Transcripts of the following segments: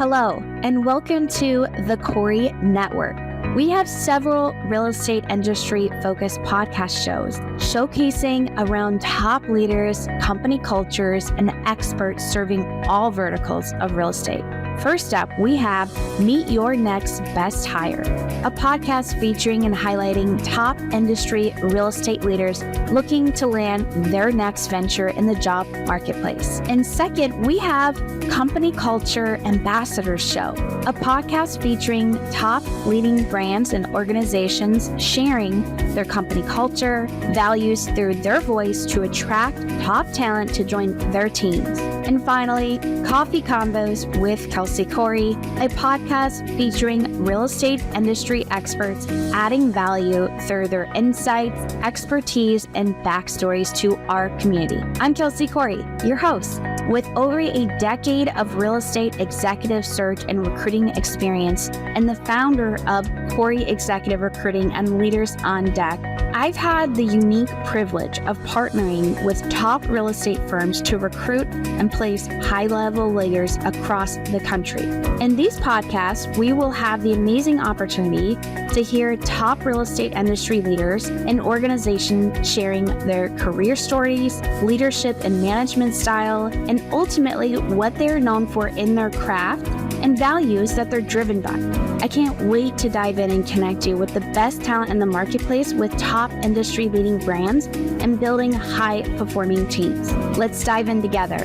Hello, and welcome to the Corey Network. We have several real estate industry-focused podcast shows showcasing around top leaders, company cultures, and experts serving all verticals of real estate. First up, we have Meet Your Next Best Hire, a podcast featuring and highlighting top industry real estate leaders looking to land their next venture in the job marketplace. And second, we have Company Culture Ambassadors Show, a podcast featuring top leading brands and organizations sharing their company culture, values through their voice to attract top talent to join their teams. And finally, Coffee Combos with Kelsey Corey, a podcast featuring real estate industry experts adding value through their insights, expertise, and backstories to our community. I'm Kelsey Corey, your host. With over a decade of real estate executive search and recruiting experience and the founder of Corey Executive Recruiting and Leaders on Deck, I've had the unique privilege of partnering with top real estate firms to recruit and place high-level leaders across the country. In these podcasts, we will have the amazing opportunity to hear top real estate industry leaders and organizations sharing their career stories, leadership and management style, and ultimately what they're known for in their craft and values that they're driven by. I can't wait to dive in and connect you with the best talent in the marketplace with top industry leading brands and building high performing teams. Let's dive in together.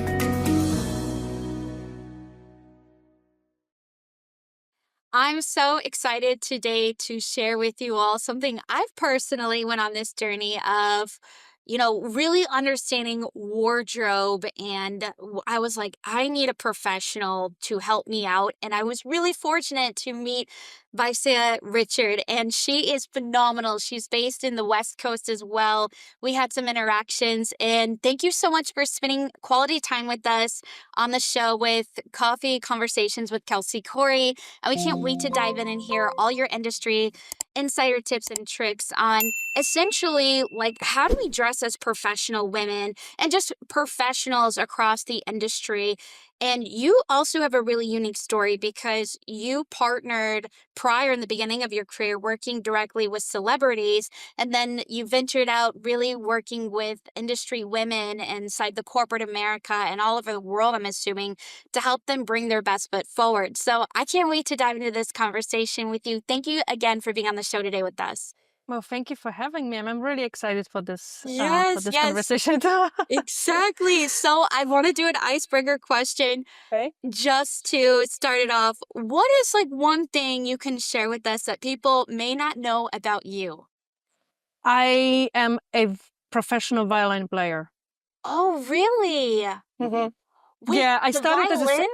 I'm so excited today to share with you all something I've personally went on this journey of, really understanding wardrobe. And I was like, I need a professional to help me out. And I was really fortunate to meet Basia Richard, and she is phenomenal. She's based in the West Coast as well. We had some interactions, and thank you so much for spending quality time with us on the show with Coffee Conversations with Kelsey Corey. And we can't wait to dive in and hear all your industry insider tips and tricks on essentially like how do we dress as professional women and just professionals across the industry. And you also have a really unique story because you partnered prior in the beginning of your career working directly with celebrities, and then you ventured out really working with industry women inside the corporate America and all over the world, I'm assuming, to help them bring their best foot forward. So I can't wait to dive into this conversation with you. Thank you again for being on the show today with us. Well, thank you for having me. I'm really excited for this Yes. conversation. Exactly. So I want to do an icebreaker question. Okay. Just to start it off, what is like one thing you can share with us that people may not know about you? I am a professional violin player. Oh, really? Mm-hmm. Wait, Yeah, I the started violin?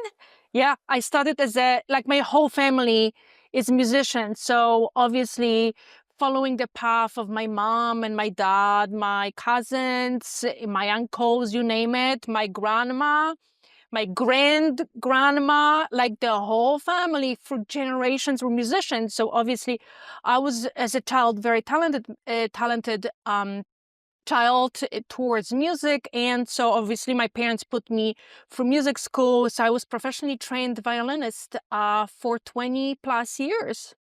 I started as like my whole family is musicians. So obviously following the path of my mom and my dad, my cousins, my uncles, you name it, my grandma, my grandma, like the whole family for generations were musicians. So obviously I was as a child very talented child towards music. And so obviously my parents put me through music school. So I was professionally trained violinist for 20 plus years.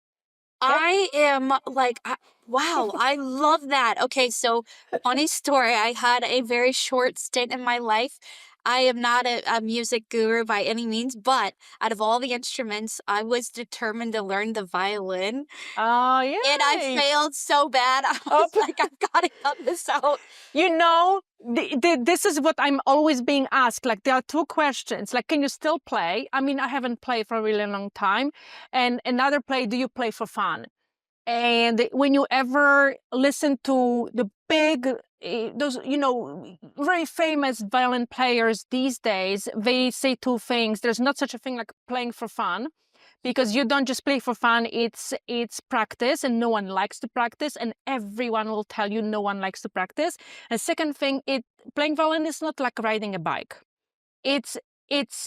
I am like, wow, I love that. Okay, so funny story. I had a very short stint in my life. I am not a music guru by any means, but out of all the instruments, I was determined to learn the violin. Oh, yeah. And I failed so bad. I was like, I've got to cut this out. This is what I'm always being asked. Like, there are two questions. Like, can you still play? I mean, I haven't played for a really long time. And another do you play for fun? And when you ever listen to the big, those, very famous violin players these days, they say two things. There's not such a thing like playing for fun, because you don't just play for fun, it's practice, and no one likes to practice, and everyone will tell you no one likes to practice. And second thing, playing violin is not like riding a bike. It's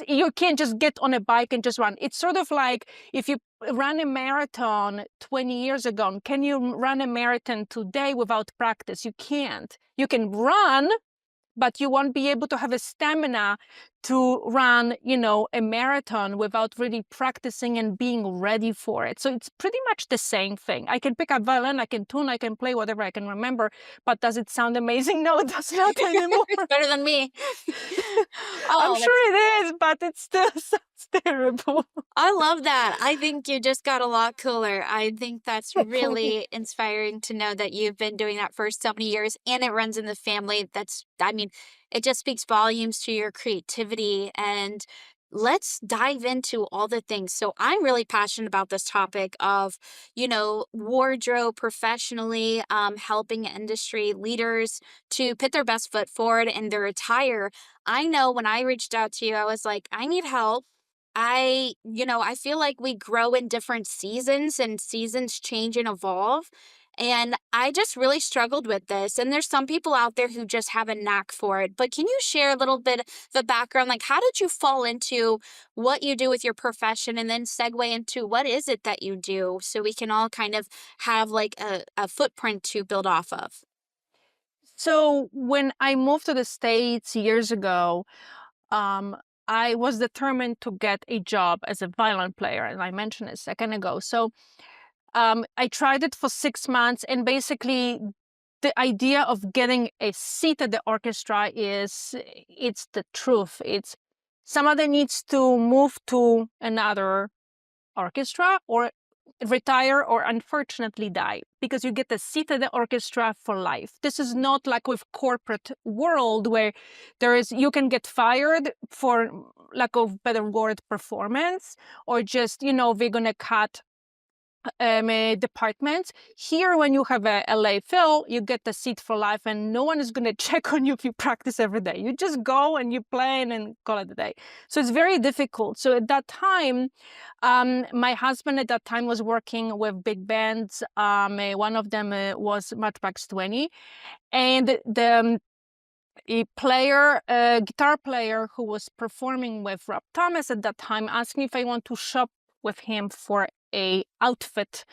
you can't just get on a bike and just run. It's sort of like if you ran a marathon 20 years ago, can you run a marathon today without practice? You can't. You can run, but you won't be able to have a stamina to run, a marathon without really practicing and being ready for it. So it's pretty much the same thing. I can pick up violin, I can tune, I can play whatever I can remember, but does it sound amazing? No, it does not anymore. It's better than me. I'm Oh, sure it is, but it still sounds terrible. I love that. I think you just got a lot cooler. I think that's really inspiring to know that you've been doing that for so many years and it runs in the family. It just speaks volumes to your creativity. And let's dive into all the things. So I'm really passionate about this topic of, wardrobe professionally, helping industry leaders to put their best foot forward in their attire. I know when I reached out to you, I was like, I need help. I feel like we grow in different seasons and seasons change and evolve. And I just really struggled with this. And there's some people out there who just have a knack for it. But can you share a little bit of the background? Like, how did you fall into what you do with your profession and then segue into what is it that you do so we can all kind of have like a footprint to build off of? So when I moved to the States years ago, um, I was determined to get a job as a violin player, and I mentioned it a second ago. So I tried it for 6 months, and basically the idea of getting a seat at the orchestra it's the truth. It's somebody needs to move to another orchestra or retire or unfortunately die, because you get a seat at the orchestra for life. This is not like with corporate world where you can get fired for lack of better word performance, or just they're gonna cut departments. Here, when you have a LA Phil, you get the seat for life, and no one is going to check on you if you practice every day. You just go and you play and call it a day. So it's very difficult. So at that time, my husband at that time was working with big bands. One of them was Matchbox 20, and the guitar player who was performing with Rob Thomas at that time asked me if I want to shop with him for a outfit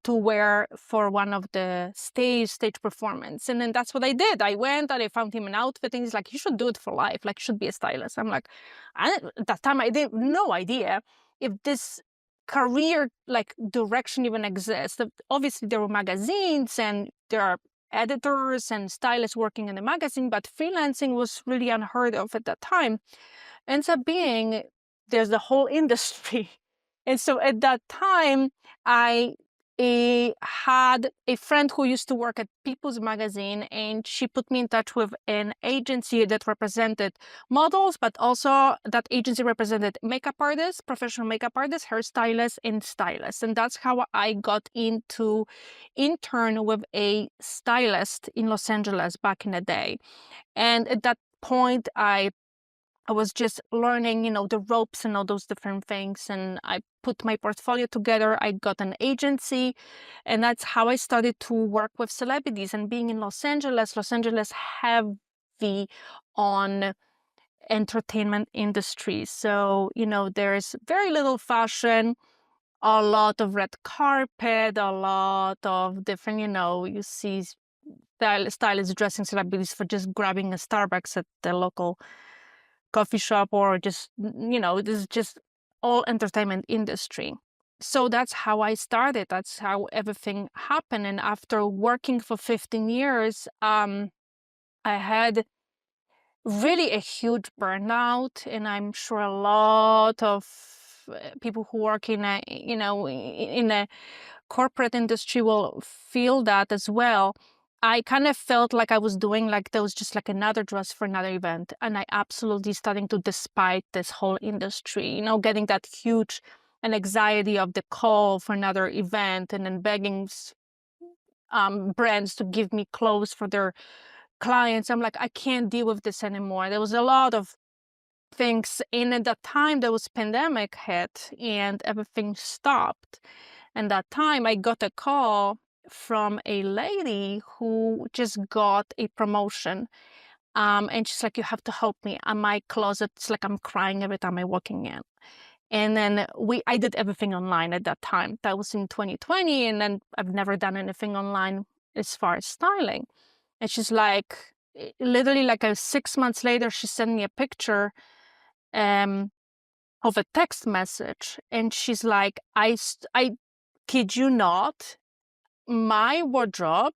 to wear for one of the stage performance. And then that's what I did. I went and I found him an outfit, and he's like, you should do it for life. Like, you should be a stylist. I'm like, at that time I did no idea if this career like direction even exists. Obviously there were magazines and there are editors and stylists working in the magazine, but freelancing was really unheard of at that time. Ends up being there's the whole industry. And so at that time, I had a friend who used to work at People's Magazine, and she put me in touch with an agency that represented models, but also that agency represented makeup artists, professional makeup artists, hairstylists, and stylists. And that's how I got into intern with a stylist in Los Angeles back in the day. And at that point, I was just learning, the ropes and all those different things. And I put my portfolio together. I got an agency, and that's how I started to work with celebrities. And being in Los Angeles heavy on entertainment industry. So, there's very little fashion, a lot of red carpet, a lot of different, you see stylists dressing celebrities for just grabbing a Starbucks at the local coffee shop, or just, this is just all entertainment industry. So that's how I started. That's how everything happened. And after working for 15 years, I had really a huge burnout. And I'm sure a lot of people who work in a corporate industry will feel that as well. I kind of felt like I was doing like there was just like another dress for another event. And I absolutely starting to despise this whole industry, getting that huge anxiety of the call for another event, and then begging brands to give me clothes for their clients. I'm like, I can't deal with this anymore. There was a lot of things. And at that time, there was pandemic hit and everything stopped. And that time I got a call from a lady who just got a promotion. And she's like, you have to help me. And my closet, it's like I'm crying every time I'm walking in. And then I did everything online at that time. That was in 2020. And then I've never done anything online as far as styling. And she's like, literally like 6 months later, she sent me a picture of a text message, and she's like, I kid you not, my wardrobe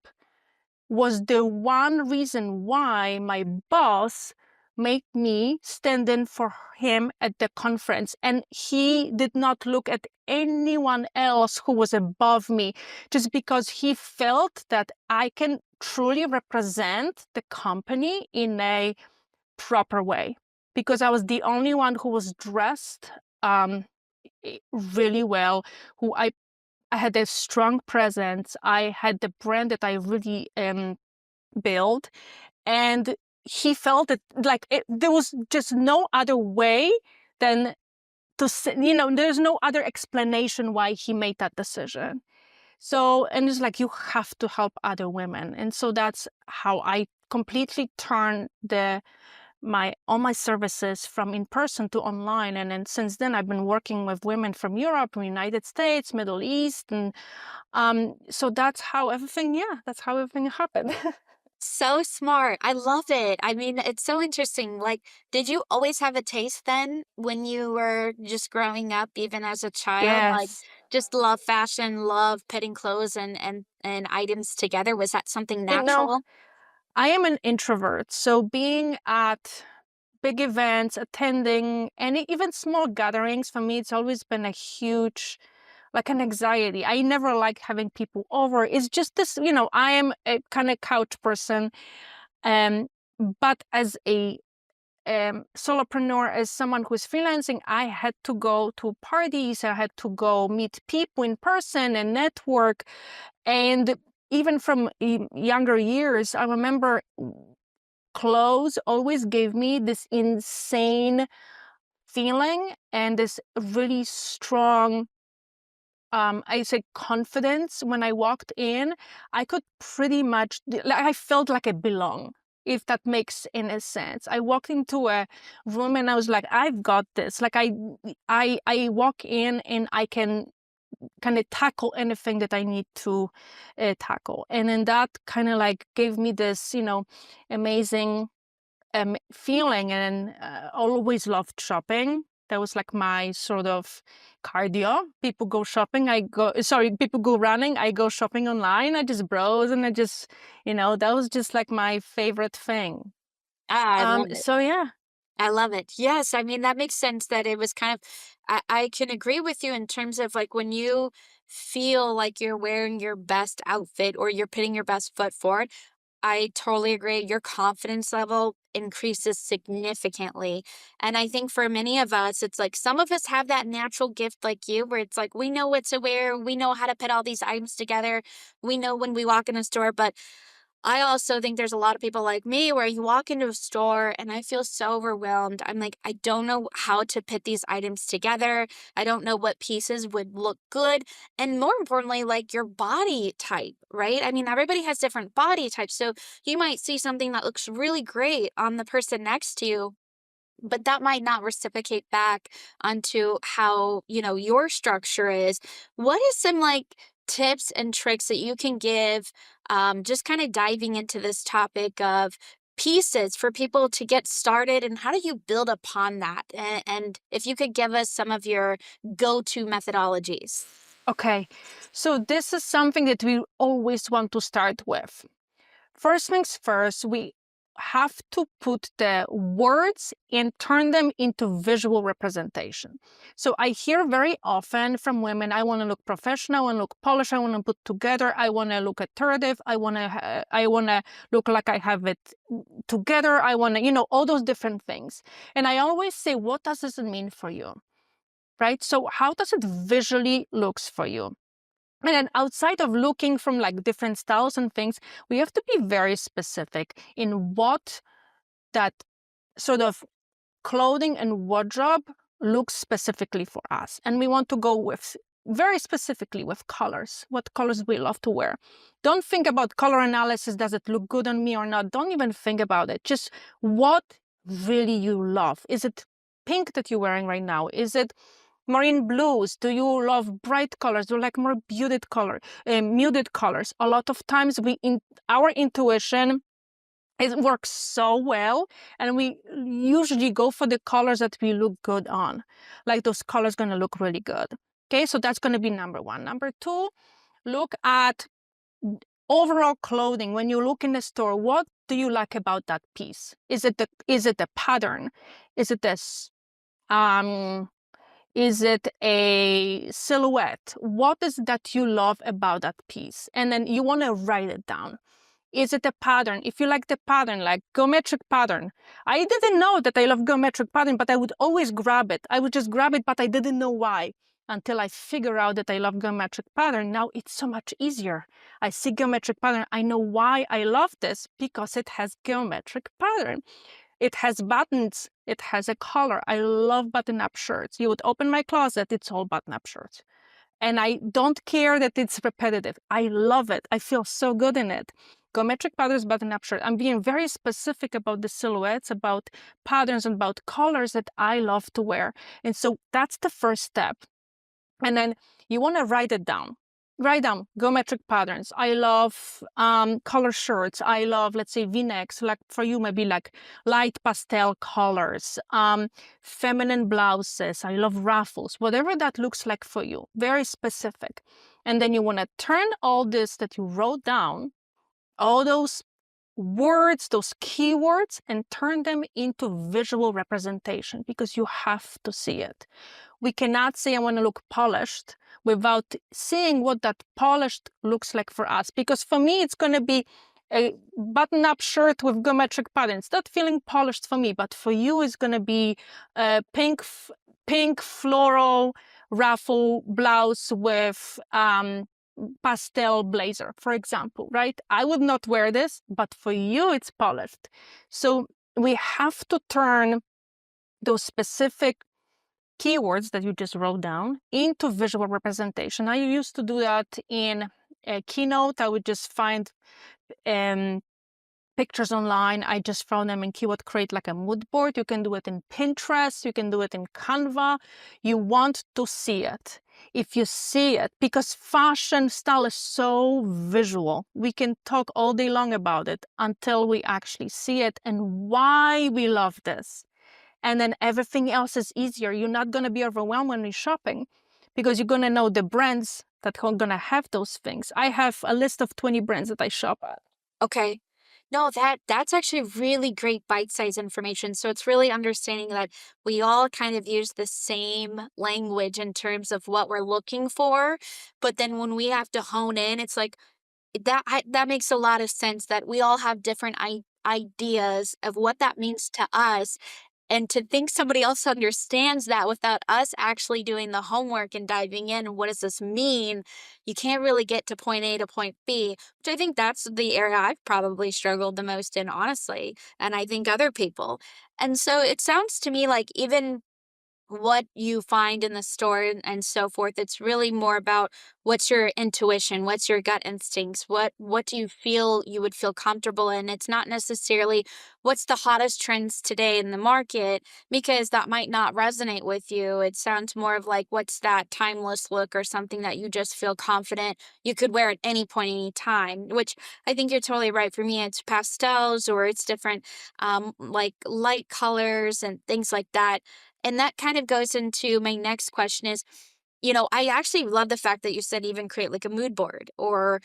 was the one reason why my boss made me stand in for him at the conference. And he did not look at anyone else who was above me, just because he felt that I can truly represent the company in a proper way, because I was the only one who was dressed really well, who I had a strong presence. I had the brand that I really built, and he felt that like there was just no other way than to say, there's no other explanation why he made that decision. So, and it's like, you have to help other women. And so that's how I completely turned all my services from in person to online. And then since then, I've been working with women from Europe, from United States, Middle East. And so that's how everything happened. So smart. I love it. I mean, it's so interesting. Like, did you always have a taste then when you were just growing up, even as a child? Like, Yes. just love fashion, love putting clothes and items together. Was that something You know, natural? I am an introvert, so being at big events, attending any even small gatherings, for me, it's always been a huge, like, an anxiety. I never like having people over. It's just this, I am a kind of couch person. Um, but as a solopreneur, as someone who's freelancing, I had to go to parties, I had to go meet people in person and network. And even from younger years, I remember clothes always gave me this insane feeling and this really strong, I say, confidence. When I walked in, I could pretty much, like, I felt like I belong, if that makes any sense. I walked into a room and I was like, I've got this. Like, I walk in and I can kind of tackle anything that I need to tackle. And then that kind of like gave me this, amazing feeling. And always loved shopping. That was like my sort of cardio. People go shopping, people go running, I go shopping online. I just browse and I just, that was just like my favorite thing. Ah, I love it. So yeah. I love it. Yes, I mean, that makes sense that it was kind of, I can agree with you in terms of like when you feel like you're wearing your best outfit or you're putting your best foot forward. I totally agree. Your confidence level increases significantly. And I think for many of us, it's like some of us have that natural gift like you, where it's like we know what to wear, we know how to put all these items together, we know when we walk in a store. But I also think there's a lot of people like me where you walk into a store and I feel so overwhelmed. I'm like, I don't know how to put these items together. I don't know what pieces would look good. And more importantly, like your body type, right? I mean, everybody has different body types. So you might see something that looks really great on the person next to you, but that might not reciprocate back onto how, your structure is. What is some like tips and tricks that you can give, just kind of diving into this topic of pieces for people to get started, and how do you build upon that? And if you could give us some of your go-to methodologies. Okay, so this is something that we always want to start with. First things first, we have to put the words and turn them into visual representation. So I hear very often from women, I want to look professional, I want to look polished, I want to put together, I want to look iterative, I want to look like I have it together, I want to, all those different things. And I always say, what does this mean for you? Right? So how does it visually looks for you? And then outside of looking from like different styles and things, we have to be very specific in what that sort of clothing and wardrobe looks specifically for us. And we want to go with very specifically with colors, what colors we love to wear. Don't think about color analysis. Does it look good on me or not? Don't even think about it. Just what really you love. Is it pink that you're wearing right now? Is it marine blues? Do you love bright colors? Do you like more muted colors? A lot of times our intuition It works so well, and we usually go for the colors that we look good on. Like those colors gonna look really good. Okay, so that's gonna be number one. Number two, look at overall clothing. When you look in the store, what do you like about that piece? Is it the pattern? Is it this? Is it a silhouette? What is that you love about that piece? And then you want to write it down. Is it a pattern? If you like the pattern, like geometric pattern. I didn't know that I love geometric pattern, but I would always grab it. I would just grab it, but I didn't know why until I figure out that I love geometric pattern. Now it's so much easier. I see geometric pattern. I know why I love this because it has geometric pattern. It has buttons. It has a collar. I love button-up shirts. You would open my closet, it's all button-up shirts. And I don't care that it's repetitive. I love it. I feel so good in it. Geometric patterns, button-up shirt. I'm being very specific about the silhouettes, about patterns, and about colors that I love to wear. And so that's the first step. And then you want to write it down. Write down geometric patterns. I love color shirts. I love, let's say, V-necks. Like for you, maybe like light pastel colors, feminine blouses. I love ruffles, whatever that looks like for you. Very specific. And then you want to turn all this that you wrote down, all those words, those keywords, and turn them into visual representation because you have to see it. We cannot say I want to look polished without seeing what that polished looks like for us. Because for me, it's going to be a button-up shirt with geometric patterns. Not feeling polished for me, but for you, it's going to be a pink floral ruffle blouse with pastel blazer, for example, right? I would not wear this, but for you, it's polished. So we have to turn those specific keywords that you just wrote down into visual representation. I used to do that in a Keynote. I would just find pictures online. I just found them in Keyword Create, like a mood board. You can do it in Pinterest. You can do it in Canva. You want to see it. If you see it, because fashion style is so visual, we can talk all day long about it until we actually see it and why we love this. And then everything else is easier. You're not going to be overwhelmed when you're shopping because you're going to know the brands that are going to have those things. I have a list of 20 brands that I shop at. Okay. No, that's actually really great bite-sized information. So it's really understanding that we all kind of use the same language in terms of what we're looking for, but then when we have to hone in, it's like that makes a lot of sense that we all have different ideas of what that means to us. And to think somebody else understands that without us actually doing the homework and diving in, and what does this mean? You can't really get to point A to point B, which I think that's the area I've probably struggled the most in, honestly. And I think other people. And so it sounds to me like even what you find in the store and so forth, it's really more about what's your intuition, what's your gut instincts, what do you feel you would feel comfortable in. It's not necessarily what's the hottest trends today in the market, because that might not resonate with you. It sounds more of like what's that timeless look or something that you just feel confident you could wear at any point, any time, which I think you're totally right. For me, it's pastels or it's different like light colors and things like that. And that kind of goes into my next question is, I actually love the fact that you said even create like a mood board or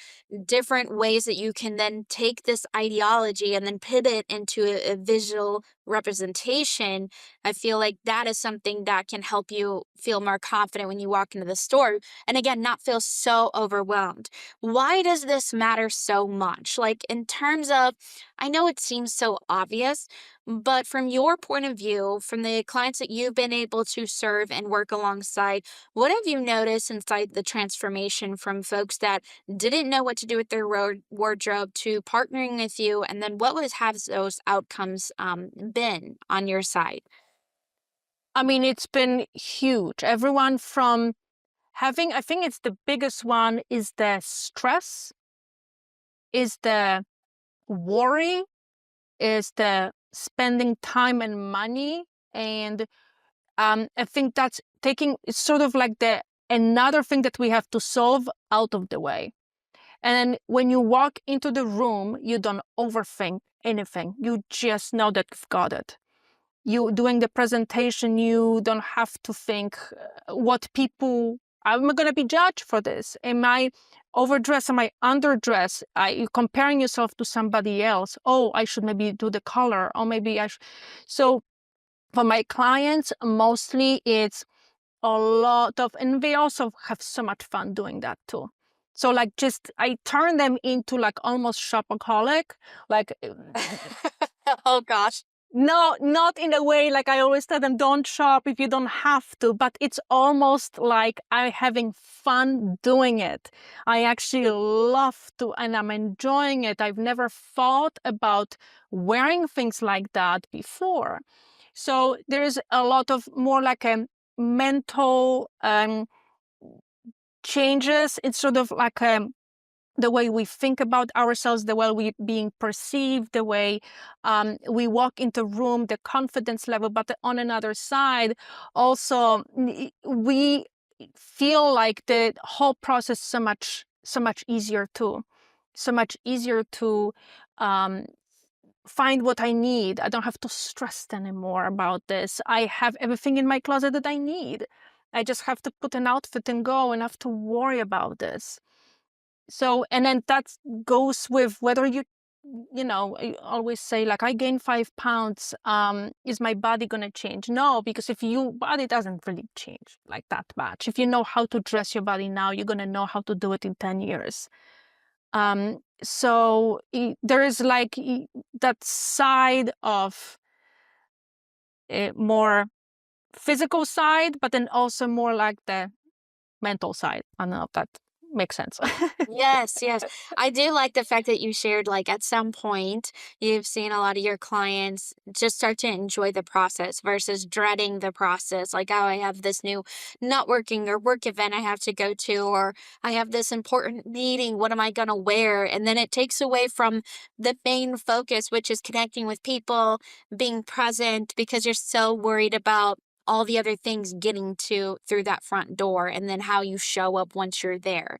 different ways that you can then take this ideology and then pivot into a visual representation. I feel like that is something that can help you feel more confident when you walk into the store. And again, not feel so overwhelmed. Why does this matter so much? Like in terms of, I know it seems so obvious, but from your point of view, from the clients that you've been able to serve and work alongside, what have you noticed inside the transformation from folks that didn't know what to do with their wardrobe to partnering with you? And then what have those outcomes been on your side? I mean, it's been huge. Everyone from having, I think it's the biggest one is the stress, is the worry, is the spending time and money. And I think that's taking, it's sort of like another thing that we have to solve out of the way. And then when you walk into the room, you don't overthink anything. You just know that you've got it. You doing the presentation, you don't have to think what people, am I going to be judged for this? Am I overdressed? Am I underdressed? Are you comparing yourself to somebody else? Oh, I should maybe do the color, or maybe I should. So for my clients, mostly it's a lot of, and they also have so much fun doing that too. So like just, I turn them into like almost shopaholic, like Oh gosh. no, not in a way like I always tell them, don't shop if you don't have to, but it's almost like I'm having fun doing it. I actually love to, and I'm enjoying it. I've never thought about wearing things like that before. So there's a lot of more like a mental changes. It's sort of like the way we think about ourselves, the way we being perceived, the way we walk into a room, the confidence level. But on another side, also we feel like the whole process so much easier too, so much easier to find what I need. I don't have to stress anymore about this. I have everything in my closet that I need. I just have to put an outfit and go and have to worry about this. So, and then that goes with whether I always say, like, I gain 5 pounds. Is my body going to change? No, because if your body doesn't really change like that much. If you know how to dress your body now, you're going to know how to do it in 10 years. So there is like that side of a more physical side, but then also more like the mental side. I don't know if that makes sense. Yes, yes. I do like the fact that you shared, like, at some point, you've seen a lot of your clients just start to enjoy the process versus dreading the process. Like, oh, I have this new networking or work event I have to go to, or I have this important meeting. What am I going to wear? And then it takes away from the main focus, which is connecting with people, being present, because you're so worried about all the other things getting to through that front door and then how you show up once you're there.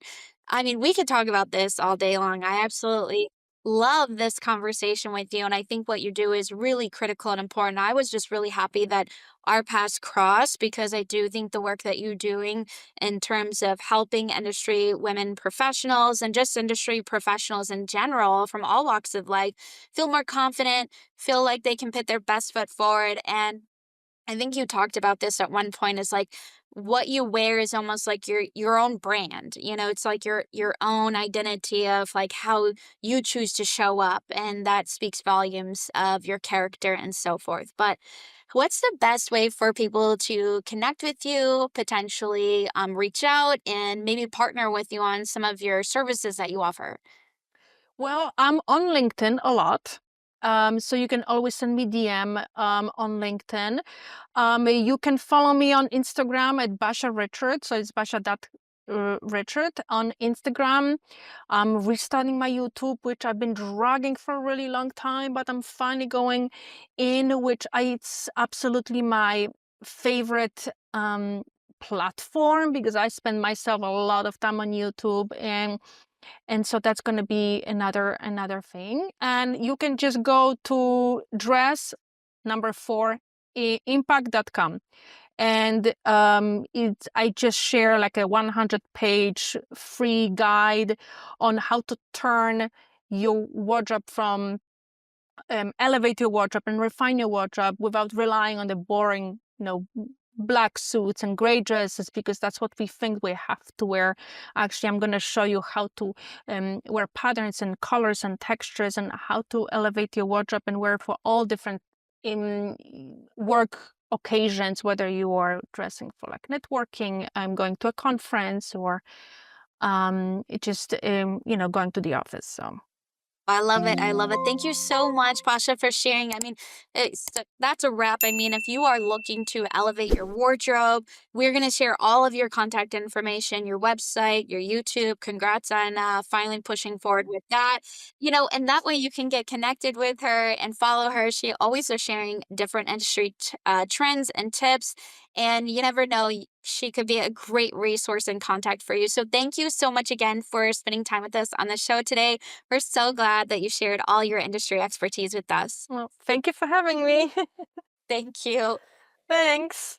I mean, we could talk about this all day long. I absolutely love this conversation with you. And I think what you do is really critical and important. I was just really happy that our paths crossed because I do think the work that you're doing in terms of helping industry women professionals and just industry professionals in general from all walks of life feel more confident, feel like they can put their best foot forward. And I think you talked about this at one point is like what you wear is almost like your own brand. You know, it's like your own identity of like how you choose to show up and that speaks volumes of your character and so forth. But what's the best way for people to connect with you, potentially reach out and maybe partner with you on some of your services that you offer? Well, I'm on LinkedIn a lot. So you can always send me DM on LinkedIn. You can follow me on Instagram at Basia Richard. So it's Basia.Richard on Instagram. I'm restarting my YouTube, which I've been dragging for a really long time, but I'm finally going in, it's absolutely my favorite platform because I spend myself a lot of time on YouTube, and so that's going to be another thing. And you can just go to dress4impact.com. And I just share like a 100-page free guide on how to turn your wardrobe from elevate your wardrobe and refine your wardrobe without relying on the boring, black suits and gray dresses, because that's what we think we have to wear. Actually, I'm going to show you how to wear patterns and colors and textures, and how to elevate your wardrobe and wear for all different work occasions, whether you are dressing for like networking, I'm going to a conference, or just going to the office. So I love it. I love it. Thank you so much, Pasha, for sharing. I mean, that's a wrap. I mean, if you are looking to elevate your wardrobe, we're going to share all of your contact information, your website, your YouTube. Congrats on finally pushing forward with that. And that way you can get connected with her and follow her. She always is sharing different industry trends and tips. And you never know, she could be a great resource and contact for you. So thank you so much again for spending time with us on the show today. We're so glad that you shared all your industry expertise with us. Well, thank you for having me. Thank you. Thanks.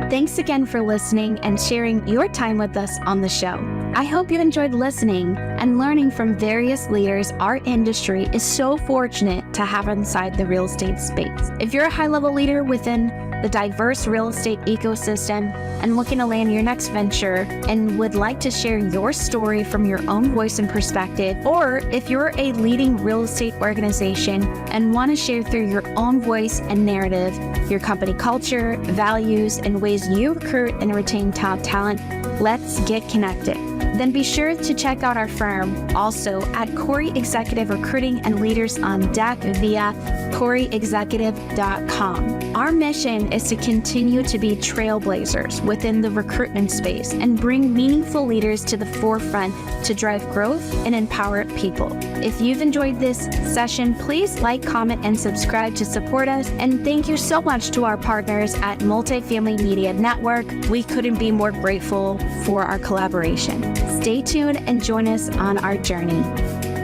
Thanks again for listening and sharing your time with us on the show. I hope you enjoyed listening and learning from various leaders our industry is so fortunate to have inside the real estate space. If you're a high-level leader within the diverse real estate ecosystem and looking to land your next venture and would like to share your story from your own voice and perspective, or if you're a leading real estate organization and want to share through your own voice and narrative your company culture, values, and ways you recruit and retain top talent, let's get connected. Then be sure to check out our firm also at Corey Executive Recruiting and Leaders on Deck via CoreyExecutive.com. Our mission is to continue to be trailblazers within the recruitment space and bring meaningful leaders to the forefront to drive growth and empower people. If you've enjoyed this session, please like, comment, and subscribe to support us. And thank you so much to our partners at Multifamily Media Network. We couldn't be more grateful for our collaboration. Stay tuned and join us on our journey.